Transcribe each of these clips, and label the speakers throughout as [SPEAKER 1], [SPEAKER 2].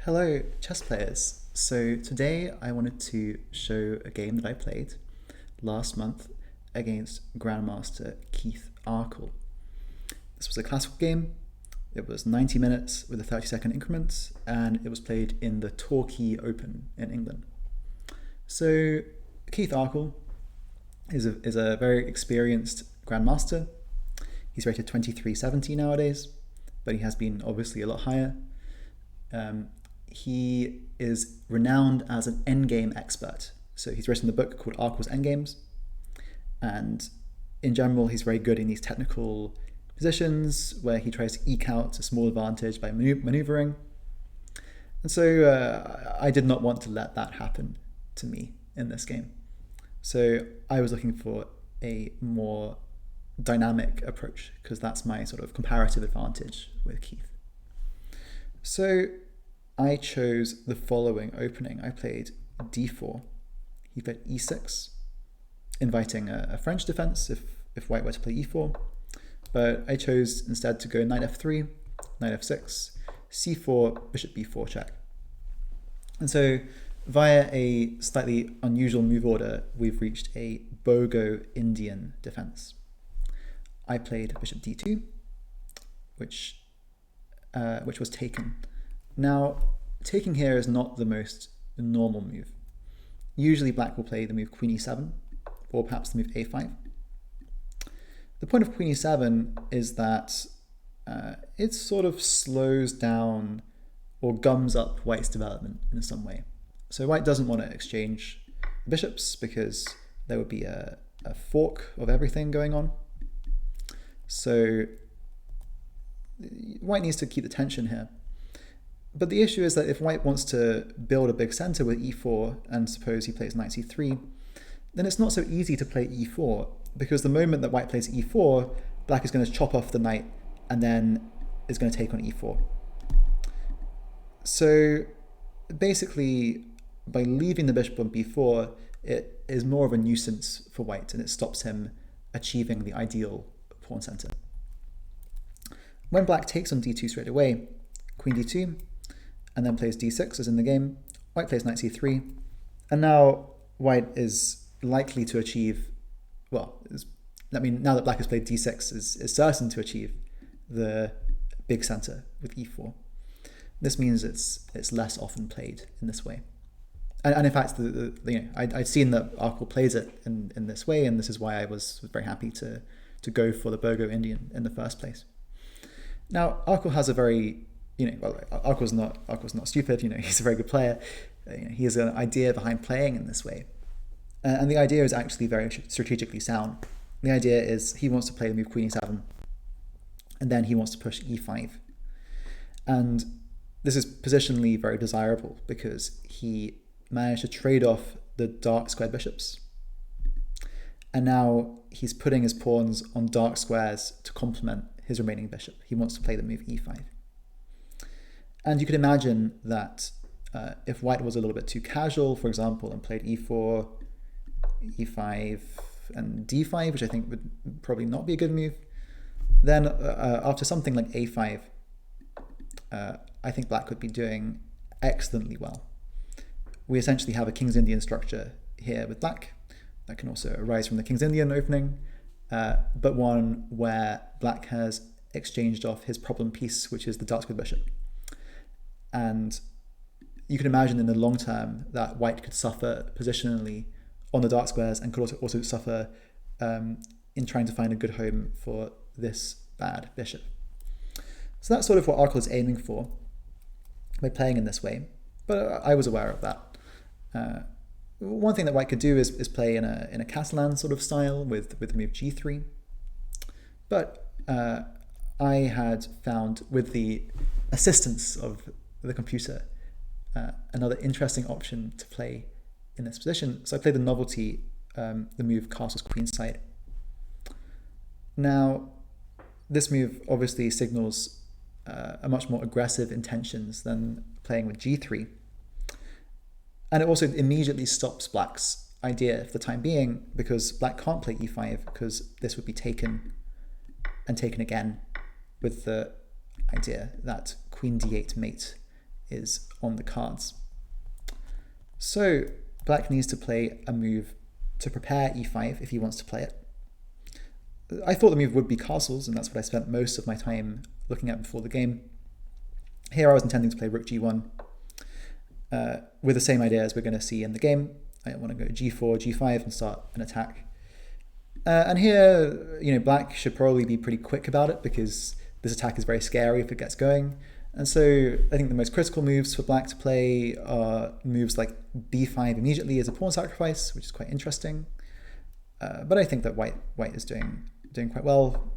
[SPEAKER 1] Hello, chess players. So today I wanted to show a game that I played last month against Grandmaster Keith Arkell. This was a classical game. It was 90 minutes with a 30-second increment, and it was played in the Torquay Open in England. So Keith Arkell is a very experienced Grandmaster. He's rated 2370 nowadays, but he has been obviously a lot higher. He is renowned as an endgame expert. So he's written a book called Arkell's Endgames. And in general, he's very good in these technical positions where he tries to eke out a small advantage by maneuvering. And so I did not want to let that happen to me in this game. So I was looking for a more dynamic approach because that's my sort of comparative advantage with Keith. So I chose the following opening. I played d4. He played e6, inviting a French defense if white were to play e4. But I chose instead to go knight f3, knight f6, c4, bishop b4 check. And so via a slightly unusual move order, we've reached a BOGO Indian defense. I played bishop d2, which was taken. Now, taking here is not the most normal move. Usually black will play the move queen e7, or perhaps the move a5. The point of queen e7 is that it sort of slows down or gums up white's development in some way. So white doesn't want to exchange bishops because there would be a fork of everything going on. So white needs to keep the tension here. But the issue is that if white wants to build a big center with e4, and suppose he plays knight c3, then it's not so easy to play e4, because the moment that white plays e4, black is going to chop off the knight and then is going to take on e4. So basically, by leaving the bishop on b4, it is more of a nuisance for white, and it stops him achieving the ideal pawn center. When black takes on d2 straight away, queen d2, and then plays d6 as in the game, white plays knight c3, and now white is likely to achieve, now that black has played d6, is certain to achieve the big center with e4. This means it's less often played in this way. And in fact, I'd seen that Arkell plays it in this way, and this is why I was very happy to go for the BOGO Indian in the first place. Now, Arkell has a very, Arkell's not stupid, he's a very good player. He has an idea behind playing in this way. And the idea is actually very strategically sound. The idea is he wants to play the move queen e7, and then he wants to push e5. And this is positionally very desirable because he managed to trade off the dark squared bishops. And now he's putting his pawns on dark squares to complement his remaining bishop. He wants to play the move e5. And you could imagine that if white was a little bit too casual, for example, and played e4, e5, and d5, which I think would probably not be a good move, then after something like a5, I think black would be doing excellently well. We essentially have a King's Indian structure here with black that can also arise from the King's Indian opening, but one where black has exchanged off his problem piece, which is the dark squared bishop. And you can imagine in the long term that white could suffer positionally on the dark squares and could also suffer in trying to find a good home for this bad bishop. So that's sort of what Arkell is aiming for by playing in this way, but I was aware of that. One thing that white could do is play in a Catalan sort of style with the move g3, but I had found, with the assistance of the computer, another interesting option to play in this position. So I played the novelty, the move castles queenside. Now, this move obviously signals a much more aggressive intentions than playing with g3. And it also immediately stops black's idea for the time being, because black can't play e5 because this would be taken and taken again with the idea that queen d8 mate is on the cards. So black needs to play a move to prepare e5 if he wants to play it. I thought the move would be castles, and that's what I spent most of my time looking at before the game. Here I was intending to play rook g1 with the same idea as we're going to see in the game. I want to go g4, g5 and start an attack. And here, black should probably be pretty quick about it because this attack is very scary if it gets going. And so I think the most critical moves for black to play are moves like b5 immediately as a pawn sacrifice, which is quite interesting. But I think that white is doing quite well.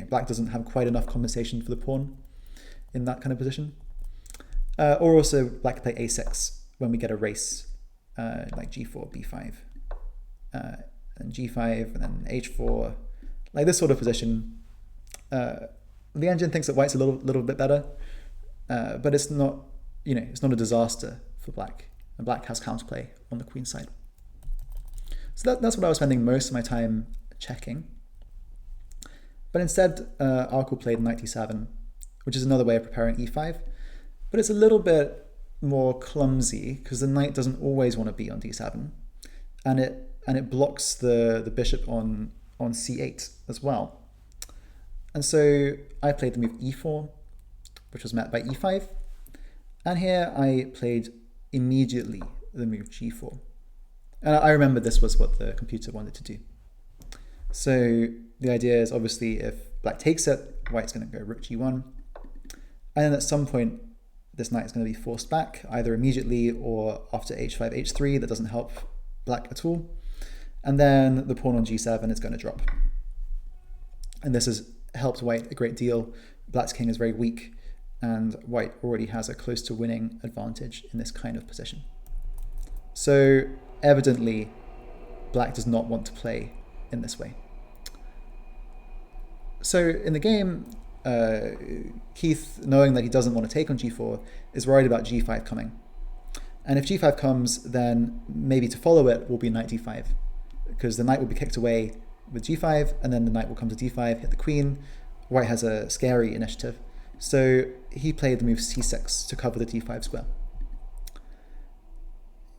[SPEAKER 1] Black doesn't have quite enough compensation for the pawn in that kind of position. Or also black can play a6 when we get a race, like g4, b5, and g5, and then h4, like this sort of position. The engine thinks that white's a little bit better, but it's not, it's not a disaster for black, and black has counterplay on the queen side. So that's what I was spending most of my time checking. But instead, Arkell played knight d7, which is another way of preparing e5, but it's a little bit more clumsy because the knight doesn't always want to be on d7, and it blocks the bishop on c8 as well. And so I played the move e4, which was met by e5, and here I played immediately the move g4. And I remember this was what the computer wanted to do. So the idea is obviously if black takes it, white's going to go rook g1, and then at some point this knight is going to be forced back, either immediately or after h5, h3. That doesn't help black at all. And then the pawn on g7 is going to drop. And this has helped white a great deal. Black's king is very weak, and white already has a close to winning advantage in this kind of position. So evidently, black does not want to play in this way. So in the game, Keith, knowing that he doesn't want to take on g4, is worried about g5 coming. And if g5 comes, then maybe to follow it will be knight d5, because the knight will be kicked away with g5, and then the knight will come to d5, hit the queen. White has a scary initiative. So he played the move c6 to cover the d5 square.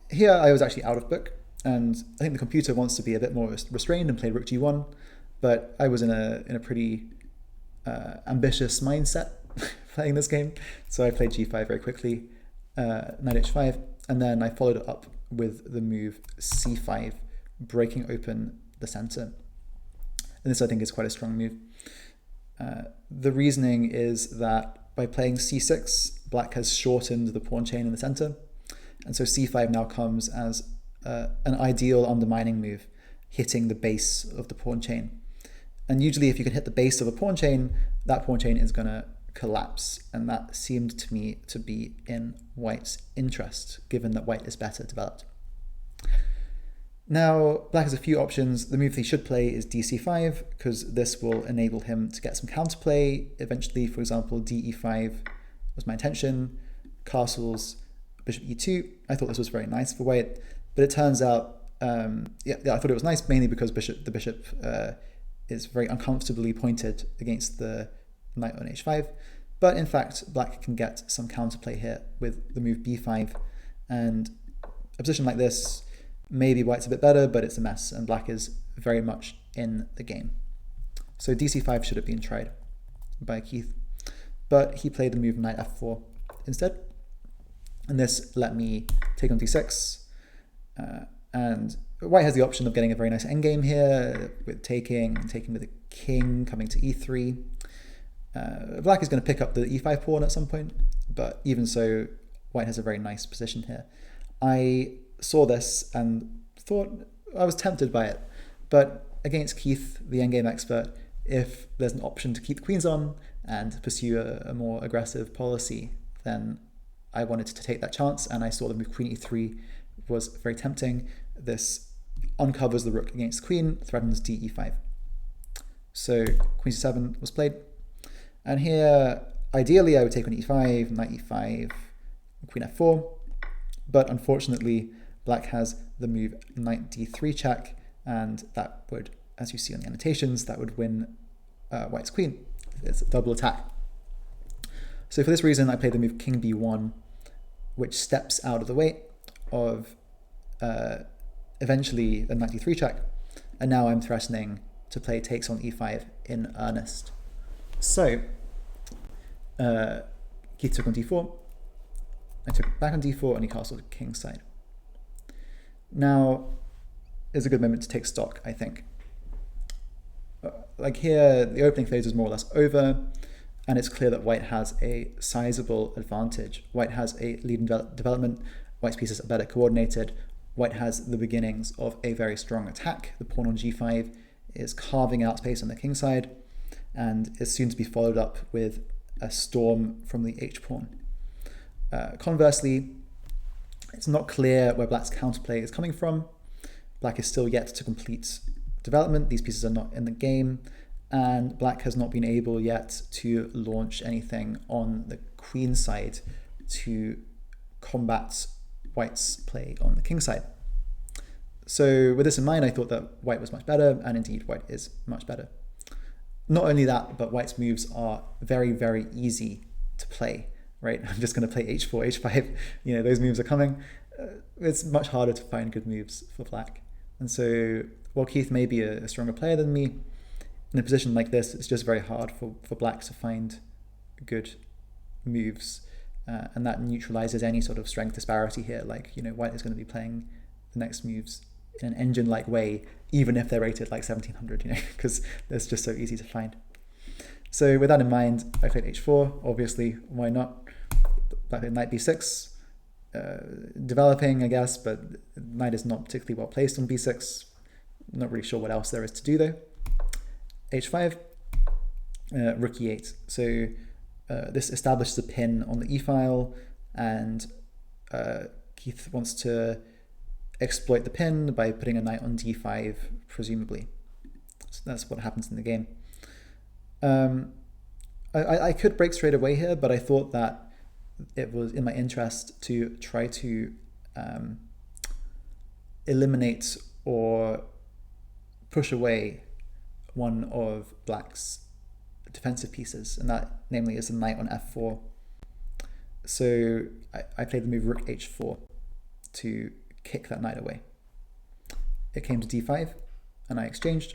[SPEAKER 1] Here I was actually out of book, and I think the computer wants to be a bit more restrained and play rook g1, but I was in a pretty ambitious mindset playing this game, so I played g5 very quickly, knight h5, and then I followed it up with the move c5, breaking open the center. And this I think is quite a strong move. The reasoning is that by playing c6, black has shortened the pawn chain in the center, and so c5 now comes as an ideal undermining move, hitting the base of the pawn chain. And usually if you can hit the base of a pawn chain, that pawn chain is going to collapse, and that seemed to me to be in white's interest, given that white is better developed. Now, black has a few options. The move he should play is dc5, because this will enable him to get some counterplay eventually. For example, de5 was my intention, castles, bishop e2. I thought this was very nice for white, but it turns out, I thought it was nice mainly because the bishop is very uncomfortably pointed against the knight on h5. But in fact, black can get some counterplay here with the move b5, and a position like this, maybe white's a bit better, but it's a mess, and black is very much in the game. So dc5 should have been tried by Keith, but he played the move knight f4 instead, and this let me take on d6, and white has the option of getting a very nice endgame here with taking with a king, coming to e3. Black is going to pick up the e5 pawn at some point, but even so, white has a very nice position here. I saw this and thought I was tempted by it, but against Keith, the endgame expert, if there's an option to keep the queens on and pursue a more aggressive policy, then I wanted to take that chance, and I saw the move queen e3 was very tempting. This uncovers the rook against the queen, threatens de5. So queen c7 was played, and here ideally I would take on e5, knight e5, queen f4, but unfortunately black has the move knight d3 check, and that would, as you see on the annotations, that would win white's queen. It's a double attack. So for this reason I played the move king b1, which steps out of the way of eventually a knight d3 check, and now I'm threatening to play takes on e5 in earnest. So Keith took on d4, I took back on d4, and he castled kingside. Now is a good moment to take stock, I think. Like here, the opening phase is more or less over, and it's clear that white has a sizable advantage. White has a lead in development, white's pieces are better coordinated, white has the beginnings of a very strong attack. The pawn on g5 is carving out space on the king side, and is soon to be followed up with a storm from the h-pawn. Conversely, it's not clear where black's counterplay is coming from. Black is still yet to complete development, these pieces are not in the game, and black has not been able yet to launch anything on the queen side to combat white's play on the king side. So with this in mind, I thought that white was much better, and indeed white is much better. Not only that, but white's moves are very, very easy to play, right? I'm just going to play h4, h5, those moves are coming. It's much harder to find good moves for black. And so while Keith may be a stronger player than me, in a position like this, it's just very hard for black to find good moves. And that neutralizes any sort of strength disparity here. Like, white is going to be playing the next moves in an engine-like way, even if they're rated like 1700, because it's just so easy to find. So with that in mind, I played h4, obviously, why not? Black played knight b6, developing, I guess, but knight is not particularly well placed on b6. Not really sure what else there is to do though. h5, rook e8. So this establishes a pin on the e-file, and Keith wants to exploit the pin by putting a knight on d5, presumably. So that's what happens in the game. I could break straight away here, but I thought that it was in my interest to try to eliminate or push away one of black's defensive pieces, and that namely is the knight on f4. So I played the move rook h4 to kick that knight away. It came to d5, and I exchanged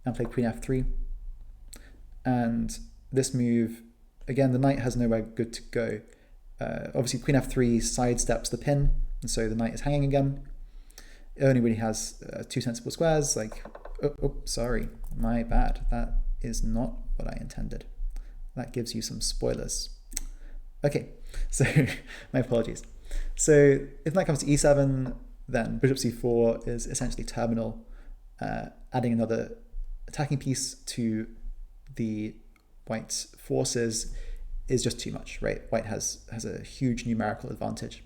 [SPEAKER 1] and played queen f3. And this move, again, the knight has nowhere good to go. Obviously, queen f3 sidesteps the pin, and so the knight is hanging again. It only really has two sensible squares, like, sorry, my bad. That is not what I intended. That gives you some spoilers. Okay, so my apologies. So if knight comes to e7, then bishop c4 is essentially terminal. Adding another attacking piece to the white's forces is just too much, right? White has a huge numerical advantage.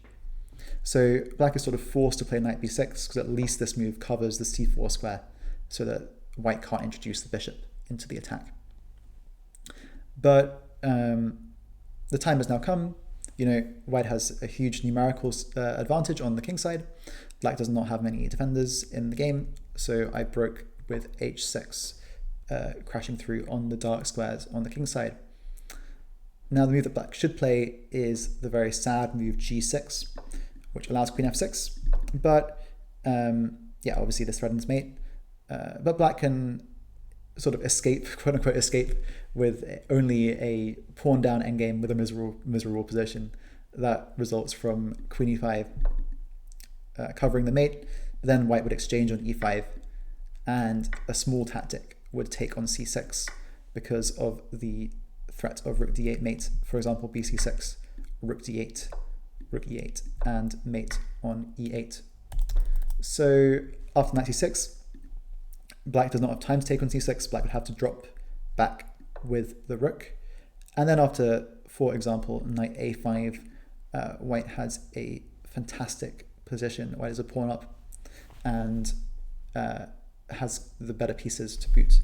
[SPEAKER 1] So black is sort of forced to play knight b6, because at least this move covers the c4 square, so that white can't introduce the bishop into the attack. But the time has now come. White has a huge numerical advantage on the king side. Black does not have many defenders in the game, so I broke with h6, crashing through on the dark squares on the king side. Now the move that black should play is the very sad move g6, which allows queen f6, but yeah, obviously this threatens mate. But black can sort of escape, quote unquote escape, with only a pawn down endgame with a miserable position. That results from queen e5 covering the mate. Then white would exchange on e5, and a small tactic would take on c6 because of the threat of rook d8 mate. For example, bc6, rook d8, rook e8, and mate on e8. So after knight c6, black does not have time to take on c6. Black would have to drop back with the rook. And then after, for example, knight a5, white has a fantastic position. White is a pawn up and has the better pieces to boot.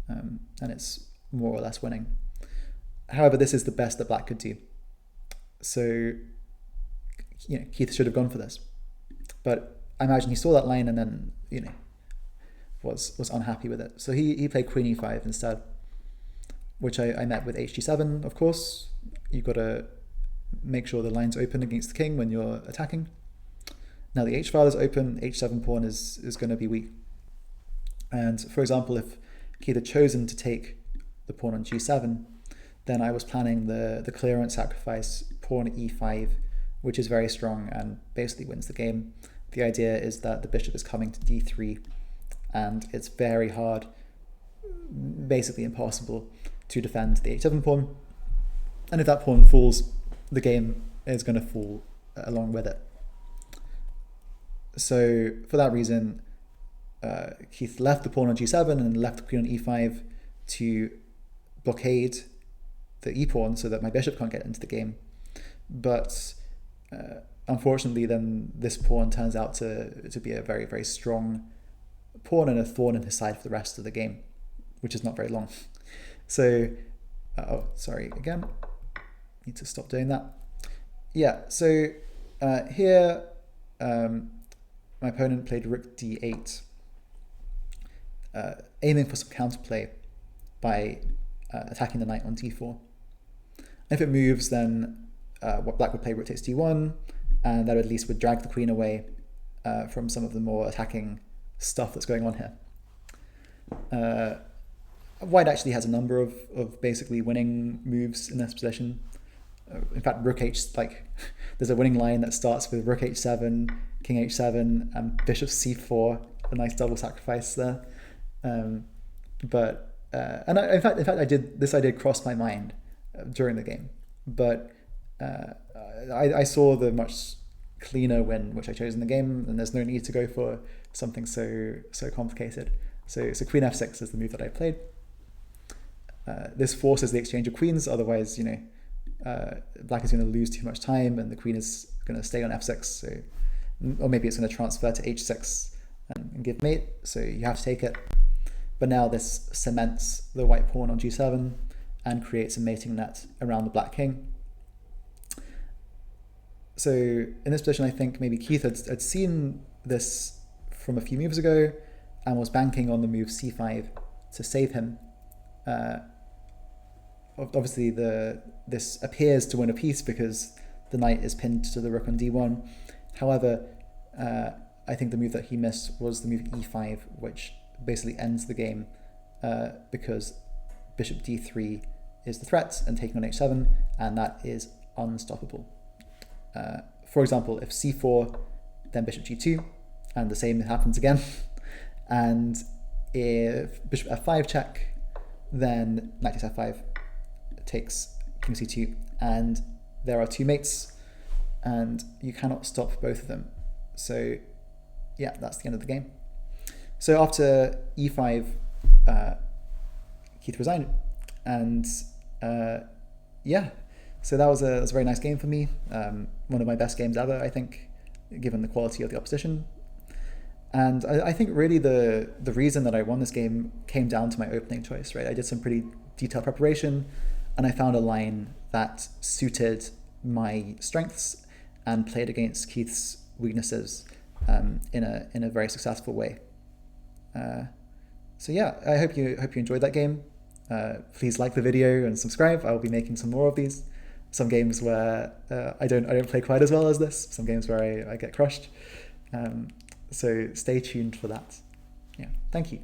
[SPEAKER 1] And it's more or less winning. However, this is the best that black could do. So, Keith should have gone for this. But I imagine he saw that line and then, was unhappy with it. So he played queen e5 instead, which I met with hg7, of course. You've got to make sure the line's open against the king when you're attacking. Now the h file is open, h7 pawn is going to be weak. And for example, if Keith had chosen to take the pawn on g7, then I was planning the clearance sacrifice pawn e5, which is very strong and basically wins the game. The idea is that the bishop is coming to d3, and it's very hard, basically impossible, to defend the h7 pawn. And if that pawn falls, the game is going to fall along with it. So for that reason, Keith left the pawn on g7 and left the queen on e5 to blockade the e-pawn so that my bishop can't get into the game. But unfortunately, then this pawn turns out to be a very, very strong pawn and a thorn in his side for the rest of the game, which is not very long. So, oh, sorry, again, need to stop doing that. Yeah, so here my opponent played rook d8, aiming for some counterplay by attacking the knight on d4. If it moves, then black would play rook takes d1, and that at least would drag the queen away from some of the more attacking stuff that's going on here. White actually has a number of basically winning moves in this position. In fact, rook there's a winning line that starts with rook h7, king h7, and bishop c4, a nice double sacrifice there. In fact, this idea crossed my mind during the game, but I saw the much cleaner win which I chose in the game, and there's no need to go for something so complicated. So queen f6 is the move that I played. This forces the exchange of queens, otherwise, black is going to lose too much time and the queen is going to stay on f6, or maybe it's going to transfer to h6 and give mate, so you have to take it. But now this cements the white pawn on g7 and creates a mating net around the black king. So in this position, I think maybe Keith had seen this from a few moves ago and was banking on the move c5 to save him. Obviously, this appears to win a piece because the knight is pinned to the rook on d1. However, I think the move that he missed was the move e5, which basically ends the game because bishop d3 is the threat and taking on h7, and that is unstoppable. For example, if c4, then bishop g2, and the same happens again. And if bishop f5 check, then knight takes f5 takes king c2, and there are two mates, and you cannot stop both of them. So yeah, that's the end of the game. So after e5, Keith resigned, and yeah, so that was a very nice game for me. One of my best games ever, I think, given the quality of the opposition. And I think really the reason that I won this game came down to my opening choice, right? I did some pretty detailed preparation, and I found a line that suited my strengths and played against Keith's weaknesses in a very successful way. So yeah, I hope you enjoyed that game. Please like the video and subscribe. I will be making some more of these. Some games where I don't play quite as well as this. Some games where I get crushed. So stay tuned for that. Yeah, thank you.